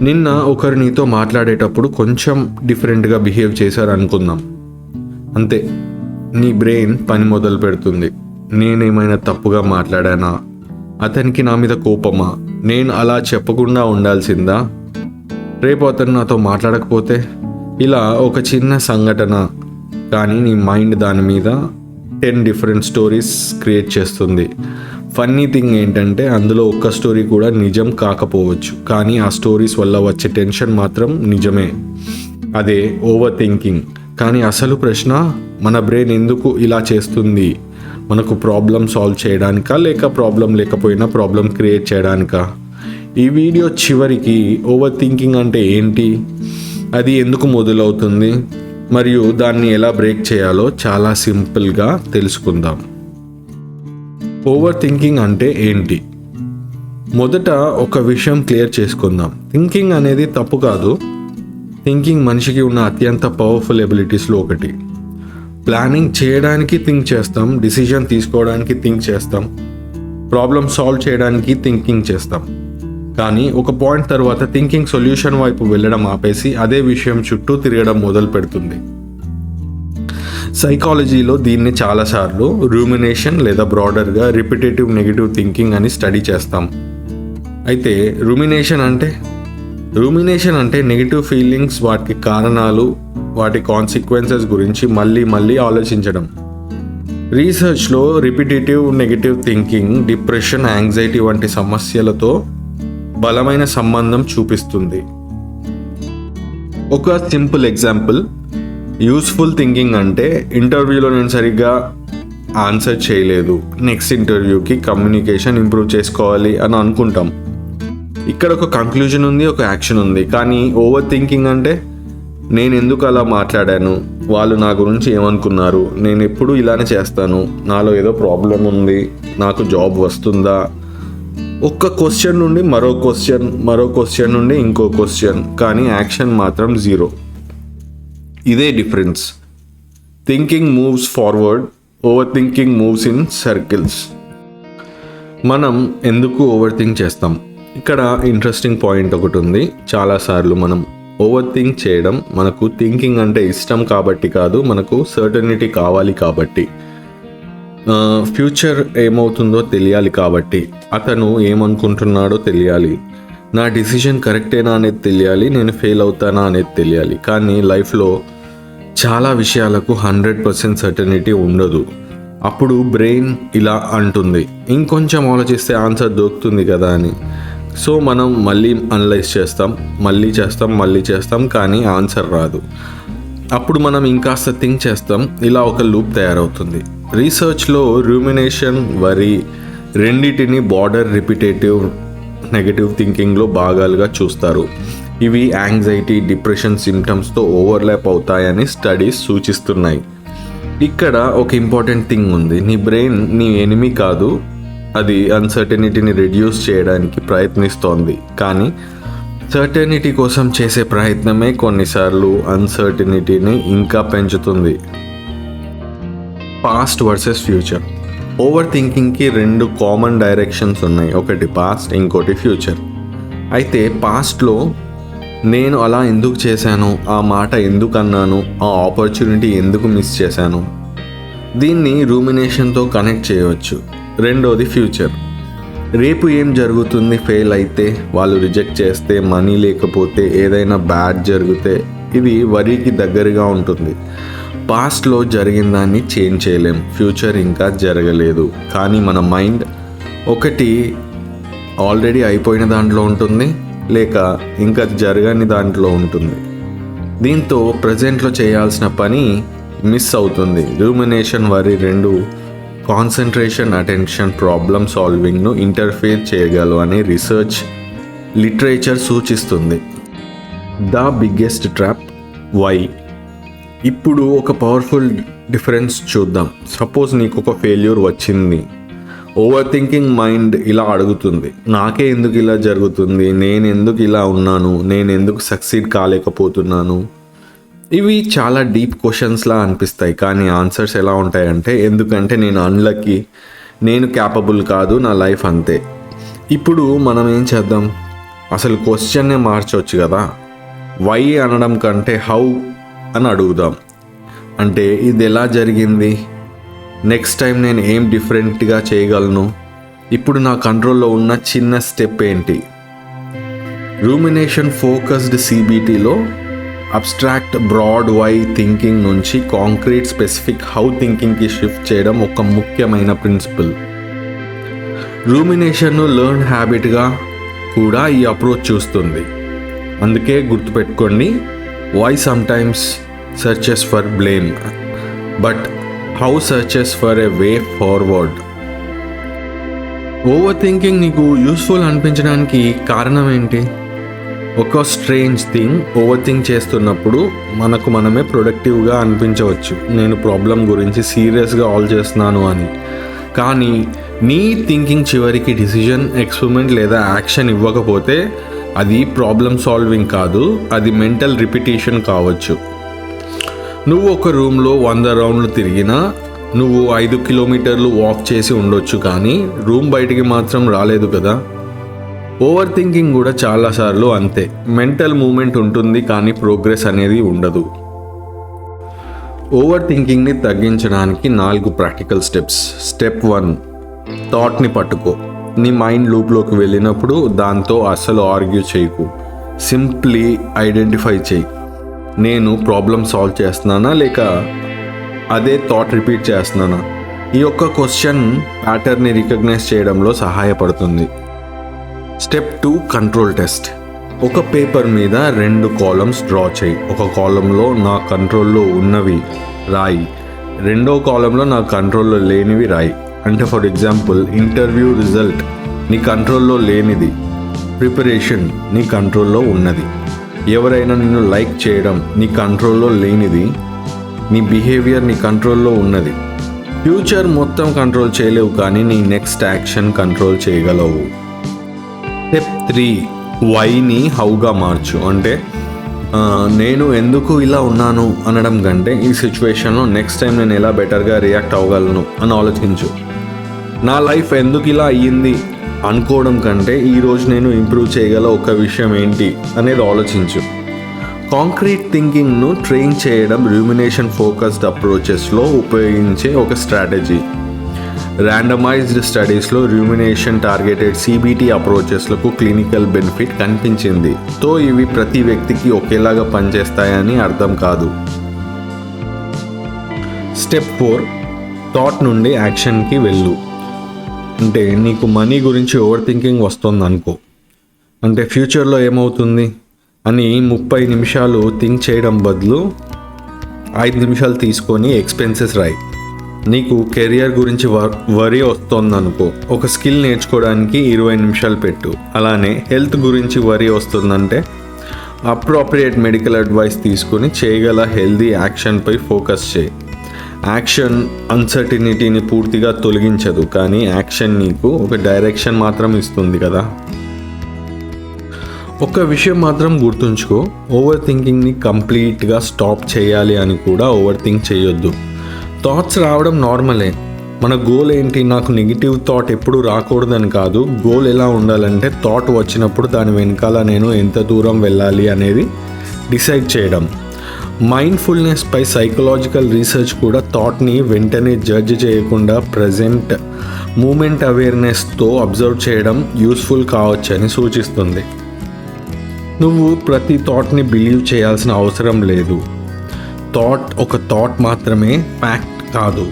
నిన్న ఒకరు నీతో మాట్లాడేటప్పుడు కొంచెం డిఫరెంట్గా బిహేవ్ చేశారు అనుకుందాం. అంతే, నీ బ్రెయిన్ పని మొదలు పెడుతుంది. నేనేమైనా తప్పుగా మాట్లాడానా? అతనికి నా మీద కోపమా? నేను అలా చెప్పకుండా ఉండాల్సిందా? రేపు అతను నాతో మాట్లాడకపోతే? ఇలా ఒక చిన్న సంఘటన కానీ నీ మైండ్ దాని మీద 10 డిఫరెంట్ స్టోరీస్ క్రియేట్ చేస్తుంది. ఫన్నీ థింగ్ ఏంటంటే అందులో ఒక్క స్టోరీ కూడా నిజం కాకపోవచ్చు, కానీ ఆ స్టోరీస్ వల్ల వచ్చే టెన్షన్ మాత్రం నిజమే. అదే ఓవర్ థింకింగ్. కానీ అసలు ప్రశ్న, మన బ్రెయిన్ ఎందుకు ఇలా చేస్తుంది? మనకు ప్రాబ్లం సాల్వ్ చేయడానికా, లేక ప్రాబ్లం లేకపోయినా ప్రాబ్లం క్రియేట్ చేయడానికా? ఈ వీడియో చివరికి ఓవర్ థింకింగ్ అంటే ఏంటి, అది ఎందుకు మొదలవుతుంది, మరియు దాన్ని ఎలా బ్రేక్ చేయాలో చాలా సింపుల్గా తెలుసుకుందాం. ఓవర్ థింకింగ్ అంటే ఏంటి? మొదట ఒక విషయం క్లియర్ చేసుకుందాం. థింకింగ్ అనేది తప్పు కాదు. థింకింగ్ మనిషికి ఉన్న అత్యంత పవర్ఫుల్ ఎబిలిటీస్లో ఒకటి. ప్లానింగ్ చేయడానికి థింక్ చేస్తాం, డిసిజన్ తీసుకోవడానికి థింక్ చేస్తాం, ప్రాబ్లమ్ సాల్వ్ చేయడానికి థింకింగ్ చేస్తాం. కానీ ఒక పాయింట్ తర్వాత థింకింగ్ సొల్యూషన్ వైపు వెళ్ళడం ఆపేసి అదే విషయం చుట్టూ తిరగడం మొదలు పెడుతుంది. సైకాలజీలో దీన్ని చాలాసార్లు రూమినేషన్ లేదా బ్రాడర్గా రిపిటేటివ్ నెగిటివ్ థింకింగ్ అని స్టడీ చేస్తాం. అయితే రూమినేషన్ అంటే నెగిటివ్ ఫీలింగ్స్, వాటి కారణాలు, వాటి కాన్సిక్వెన్సెస్ గురించి మళ్ళీ ఆలోచించడం. రీసెర్చ్లో repetitive negative thinking depression, anxiety వంటి సమస్యలతో బలమైన సంబంధం చూపిస్తుంది. ఒక సింపుల్ ఎగ్జాంపుల్, యూస్ఫుల్ థింకింగ్ అంటే ఇంటర్వ్యూలో నేను సరిగ్గా ఆన్సర్ చేయలేదు, నెక్స్ట్ ఇంటర్వ్యూకి కమ్యూనికేషన్ ఇంప్రూవ్ చేసుకోవాలి అని అనుకుంటాం. ఇక్కడ ఒక కంక్లూజన్ ఉంది, ఒక యాక్షన్ ఉంది. కానీ ఓవర్ థింకింగ్ అంటే, నేను ఎందుకు అలా మాట్లాడాను, వాళ్ళు నా గురించి ఏమనుకున్నారు, నేను ఎప్పుడు ఇలానే చేస్తాను, నాలో ఏదో ప్రాబ్లం ఉంది, నాకు జాబ్ వస్తుందా? ఒక్క క్వశ్చన్ నుండి మరో క్వశ్చన్ నుండి ఇంకో క్వశ్చన్, కానీ యాక్షన్ మాత్రం జీరో. ఇదే difference. Thinking moves forward, over thinking moves in circles. మనం ఎందుకు ఓవర్ థింక్ చేస్తాం? ఇక్కడ ఇంట్రెస్టింగ్ పాయింట్ ఒకటి ఉంది. చాలాసార్లు మనం ఓవర్ థింక్ చేయడం మనకు థింకింగ్ అంటే ఇష్టం కాబట్టి కాదు, మనకు సర్టనిటీ కావాలి కాబట్టి. ఫ్యూచర్ ఏమవుతుందో తెలియాలి కాబట్టి, అతను ఏమనుకుంటున్నాడో తెలియాలి, నా డిసిషన్ కరెక్టేనా అనేది తెలియాలి, నేను ఫెయిల్ అవుతానా అనేది తెలియాలి. కానీ లైఫ్లో చాలా విషయాలకు 100% సర్టనిటీ ఉండదు. అప్పుడు బ్రెయిన్ ఇలా అంటుంది, ఇంకొంచెం ఆలోచిస్తే ఆన్సర్ దొరుకుతుంది కదా అని. సో మనం మళ్ళీ అనలైజ్ చేస్తాం, మళ్ళీ చేస్తాం, కానీ ఆన్సర్ రాదు. అప్పుడు మనం ఇంకాస్త థింక్ చేస్తాం, ఇలా ఒక లూప్ తయారవుతుంది. రీసెర్చ్లో రూమినేషన్, వరీ రెండిటిని బార్డర్ రిపిటేటివ్ నెగటివ్ థింకింగ్లో భాగాలుగా చూస్తారు. ఇవి యాంగ్జైటీ, డిప్రెషన్ సిమ్టమ్స్తో ఓవర్లాప్ అవుతాయని స్టడీస్ సూచిస్తున్నాయి. ఇక్కడ ఒక ఇంపార్టెంట్ థింగ్ ఉంది. నీ బ్రెయిన్ నీ ఎనిమీ కాదు, అది అన్సర్టనిటీని రెడ్యూస్ చేయడానికి ప్రయత్నిస్తోంది. కానీ సర్టనిటీ కోసం చేసే ప్రయత్నమే కొన్నిసార్లు అన్సర్టనిటీని ఇంకా పెంచుతుంది. Past versus future. ఓవర్ థింకింగ్కి 2 కామన్ డైరెక్షన్స్ ఉన్నాయి, ఒకటి పాస్ట్, ఇంకోటి ఫ్యూచర్. అయితే పాస్ట్లో నేను అలా ఎందుకు చేశాను, ఆ మాట ఎందుకు అన్నాను, ఆ ఆపర్చునిటీ ఎందుకు మిస్ చేశాను, దీన్ని రూమినేషన్తో కనెక్ట్ చేయవచ్చు. రెండోది ఫ్యూచర్. రేపు ఏం జరుగుతుంది, ఫెయిల్ అయితే, వాళ్ళు రిజెక్ట్ చేస్తే, మనీ లేకపోతే, ఏదైనా బ్యాడ్ జరిగితే, ఇది వరీకి దగ్గరగా ఉంటుంది. పాస్ట్లో జరిగిన దాన్ని చేంజ్ చేయలేం, ఫ్యూచర్ ఇంకా జరగలేదు. కానీ మన మైండ్ ఒకటి ఆల్రెడీ అయిపోయిన దాంట్లో ఉంటుంది, లేక ఇంకా జరగని దాంట్లో ఉంటుంది. దీంతో ప్రజెంట్లో చేయాల్సిన పని మిస్ అవుతుంది. రూమినేషన్, వరీ రెండు కాన్సన్ట్రేషన్, అటెన్షన్, ప్రాబ్లమ్ సాల్వింగ్ను ఇంటర్ఫేర్ చేయగలవు అని రీసెర్చ్ లిటరేచర్ సూచిస్తుంది. The biggest trap, why. ఇప్పుడు ఒక పవర్ఫుల్ డిఫరెన్స్ చూద్దాం. సపోజ్ నీకు ఒక ఫెయిల్యూర్ వచ్చింది. ఓవర్ థింకింగ్ మైండ్ ఇలా అడుగుతుంది, నాకే ఎందుకు ఇలా జరుగుతుంది, నేను ఎందుకు ఇలా ఉన్నాను, నేను ఎందుకు సక్సీడ్ కాలేకపోతున్నాను. ఇవి చాలా డీప్ క్వశ్చన్స్లా అనిపిస్తాయి, కానీ ఆన్సర్స్ ఎలా ఉంటాయంటే, ఎందుకంటే నేను అన్లక్కీ, నేను క్యాపబుల్ కాదు, నా లైఫ్ అంతే. ఇప్పుడు మనం ఏం చేద్దాం? అసలు క్వశ్చన్నే మార్చవచ్చు కదా. వై అనడం కంటే హౌ అని అడుగుదాం. అంటే ఇది ఎలా జరిగింది, నెక్స్ట్ టైం నేను ఏం డిఫరెంట్గా చేయగలను, ఇప్పుడు నా కంట్రోల్లో ఉన్న చిన్న స్టెప్ ఏంటి. రూమినేషన్ ఫోకస్డ్ సిబిటీలో అబ్స్ట్రాక్ట్ బ్రాడ్ వై థింకింగ్ నుంచి కాంక్రీట్ స్పెసిఫిక్ హౌ థింకింగ్కి షిఫ్ట్ చేయడం ఒక ముఖ్యమైన ప్రిన్సిపల్. రూమినేషన్ను లెర్న్ హ్యాబిట్గా కూడా ఈ అప్రోచ్ చూస్తుంది. అందుకే గుర్తుపెట్టుకోండి, why sometimes searches for blame but how searches for a way forward. Overthinking నీకు యూస్ఫుల్ అనిపించడానికి కారణం ఏంటి? ఒక స్ట్రేంజ్ థింగ్, ఓవర్ థింక్ చేస్తున్నప్పుడు మనకు మనమే ప్రొడక్టివ్గా అనిపించవచ్చు, నేను ప్రాబ్లం గురించి సీరియస్గా ఆలోచిస్తున్నాను అని. కానీ నీ థింకింగ్ చివరికి డిసిజన్, ఎక్స్పెరిమెంట్ లేదా యాక్షన్ ఇవ్వకపోతే అది ప్రాబ్లం సాల్వింగ్ కాదు, అది మెంటల్ రిపిటేషన్ కావచ్చు. నువ్వు ఒక రూమ్లో 100 రౌండ్లు తిరిగినా, నువ్వు 5 కిలోమీటర్లు వాక్ చేసి ఉండొచ్చు, కానీ రూమ్ బయటికి మాత్రం రాలేదు కదా. ఓవర్ థింకింగ్ కూడా చాలాసార్లు అంతే. మెంటల్ మూమెంట్ ఉంటుంది కానీ ప్రోగ్రెస్ అనేది ఉండదు. ఓవర్ థింకింగ్ని తగ్గించడానికి 4 ప్రాక్టికల్ స్టెప్స్. స్టెప్ 1, థాట్ని పట్టుకో. నీ మైండ్ లూప్లోకి వెళ్ళినప్పుడు దాంతో అస్సలు ఆర్గ్యూ చేయకు, సింప్లీ ఐడెంటిఫై చేయి. నేను ప్రాబ్లం సాల్వ్ చేస్తున్నానా లేక అదే థాట్ రిపీట్ చేస్తున్నానా? ఈ యొక్క క్వశ్చన్ ప్యాటర్న్ని రికగ్నైజ్ చేయడంలో సహాయపడుతుంది. Step 2, control test. ఒక పేపర్ మీద 2 కాలమ్స్ డ్రా చేయి. ఒక కాలంలో నా కంట్రోల్లో ఉన్నవి రాయి, రెండో కాలంలో నా కంట్రోల్లో లేనివి రాయి. అంటే ఫర్ ఎగ్జాంపుల్, ఇంటర్వ్యూ రిజల్ట్ నీ కంట్రోల్లో లేనిది, ప్రిపరేషన్ నీ కంట్రోల్లో ఉన్నది, ఎవరైనా నిన్ను లైక్ చేయడం నీ కంట్రోల్లో లేనిది, నీ బిహేవియర్ నీ కంట్రోల్లో ఉన్నది. ఫ్యూచర్ మొత్తం కంట్రోల్ చేయలేవు కానీ నీ నెక్స్ట్ యాక్షన్ కంట్రోల్ చేయగలవు. స్టెప్ 3, వైని హౌగా మార్చు. అంటే నేను ఎందుకు ఇలా ఉన్నాను అనడం కంటే ఈ సిచ్యువేషన్లో నెక్స్ట్ టైం నేను ఎలా బెటర్గా రియాక్ట్ అవ్వగలను అని ఆలోచించు. నా లైఫ్ ఎందుకు ఇలా అయ్యింది అనుకోవడం కంటే ఈరోజు నేను ఇంప్రూవ్ చేయగల ఒక విషయం ఏంటి అనేది ఆలోచించు. కాంక్రీట్ థింకింగ్ను ట్రైన్ చేయడం రూమినేషన్ ఫోకస్డ్ అప్రోచెస్లో ఉపయోగించే ఒక స్ట్రాటజీ. ర్యాండమైజ్డ్ స్టడీస్లో రూమినేషన్ టార్గెటెడ్ సిబిటీ అప్రోచెస్లకు క్లినికల్ బెనిఫిట్ కనిపించింది. తో ఇవి ప్రతి వ్యక్తికి ఒకేలాగా పనిచేస్తాయని అర్థం కాదు. స్టెప్ 4, థాట్ నుండి యాక్షన్కి వెళ్ళు. అంటే నీకు మనీ గురించి ఓవర్ థింకింగ్ వస్తుంది అనుకో, అంటే ఫ్యూచర్లో ఏమవుతుంది అని 30 నిమిషాలు థింక్ చేయడం బదులు 5 నిమిషాలు తీసుకొని ఎక్స్పెన్సెస్ రాయి. నీకు కెరియర్ గురించి వరీ వస్తుందనుకో, ఒక స్కిల్ నేర్చుకోవడానికి 20 నిమిషాలు పెట్టు. అలానే హెల్త్ గురించి వరీ వస్తుందంటే అప్రోప్రియేట్ మెడికల్ అడ్వైస్ తీసుకొని చేయగల హెల్దీ యాక్షన్పై ఫోకస్ చేయి. యాక్షన్ అన్సర్టినిటీని పూర్తిగా తొలగించదు, కానీ యాక్షన్ నీకు ఒక డైరెక్షన్ మాత్రం ఇస్తుంది కదా. ఒక విషయం మాత్రం గుర్తుంచుకో, ఓవర్ థింకింగ్ని కంప్లీట్గా స్టాప్ చేయాలి అని కూడా ఓవర్ థింక్ చేయొద్దు. థాట్స్ రావడం నార్మలే. మన గోల్ ఏంటి? నాకు నెగిటివ్ థాట్ ఎప్పుడు రాకూడదని కాదు. గోల్ ఎలా ఉండాలంటే థాట్ వచ్చినప్పుడు దాని వెనకాల నేను ఎంత దూరం వెళ్ళాలి అనేది డిసైడ్ చేయడం. మైండ్ఫుల్నెస్ పై సైకలాజికల్ రీసెర్చ్ కూడా థాట్ని వెంటనే జడ్జ్ చేయకుండా ప్రజెంట్ మూమెంట్ అవేర్నెస్తో అబ్జర్వ్ చేయడం యూస్ఫుల్ కావచ్చని సూచిస్తుంది. నువ్వు ప్రతి థాట్ని బిలీవ్ చేయాల్సిన అవసరం లేదు. థాట్ ఒక థాట్ మాత్రమే, ఫ్యాక్ట్ కాదు.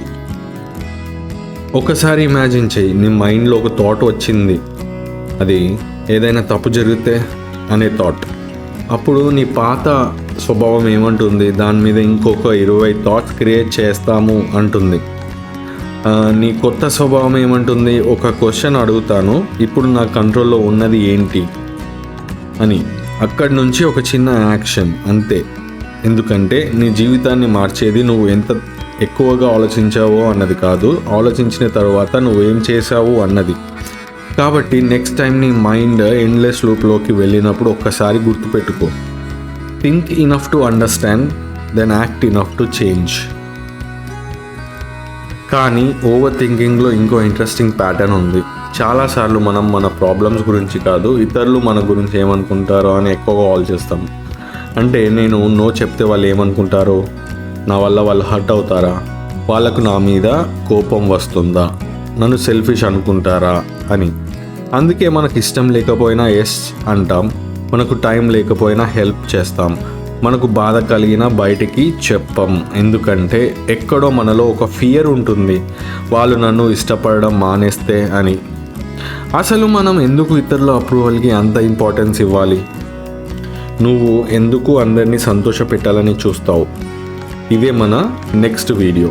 ఒకసారి ఇమాజిన్ చేయి, నీ మైండ్లో ఒక థాట్ వచ్చింది, అది ఏదైనా తప్పు జరిగితే అనే థాట్. అప్పుడు నీ పాత స్వభావం ఏమంటుంది? దాని మీద ఇంకొక 20 థాట్స్ క్రియేట్ చేస్తాము అంటుంది. నీ కొత్త స్వభావం ఏమంటుంది? ఒక క్వశ్చన్ అడుగుతాను, ఇప్పుడు నా కంట్రోల్లో ఉన్నది ఏంటి అని. అక్కడి నుంచి ఒక చిన్న యాక్షన్ అంతే. ఎందుకంటే నీ జీవితాన్ని మార్చేది నువ్వు ఎంత ఎక్కువగా ఆలోచించావో అన్నది కాదు, ఆలోచించిన తర్వాత నువ్వేం చేసావు అన్నది. కాబట్టి నెక్స్ట్ టైం నీ మైండ్ ఎండ్లెస్ లూప్లోకి వెళ్ళినప్పుడు ఒక్కసారి గుర్తుపెట్టుకో, think enough to understand, then act enough to change. కానీ ఓవర్ థింకింగ్లో ఇంకో ఇంట్రెస్టింగ్ ప్యాటర్న్ ఉంది. చాలాసార్లు మనం మన ప్రాబ్లమ్స్ గురించి కాదు, ఇతరులు మన గురించి ఏమనుకుంటారో అని ఎక్కువగా ఆలోచిస్తాం. అంటే నేను నో చెప్తే వాళ్ళు ఏమనుకుంటారో, నా వల్ల వాళ్ళు హర్ట్ అవుతారా, వాళ్ళకు నా మీద కోపం వస్తుందా, నన్ను సెల్ఫిష్ అనుకుంటారా అని. అందుకే మనకు ఇష్టం లేకపోయినా ఎస్ అంటాం, మనకు టైం లేకపోయినా హెల్ప్ చేస్తాం, మనకు బాధ కలిగినా బయటికి చెప్పం. ఎందుకంటే ఎక్కడో మనలో ఒక ఫియర్ ఉంటుంది, వాళ్ళు నన్ను ఇష్టపడడం మానేస్తే అని. అసలు మనం ఎందుకు ఇతరుల అప్రూవల్కి అంత ఇంపార్టెన్స్ ఇవ్వాలి? నువ్వు ఎందుకు అందరినీ సంతోషపెట్టాలని చూస్తావు? ఇదే మన నెక్స్ట్ వీడియో.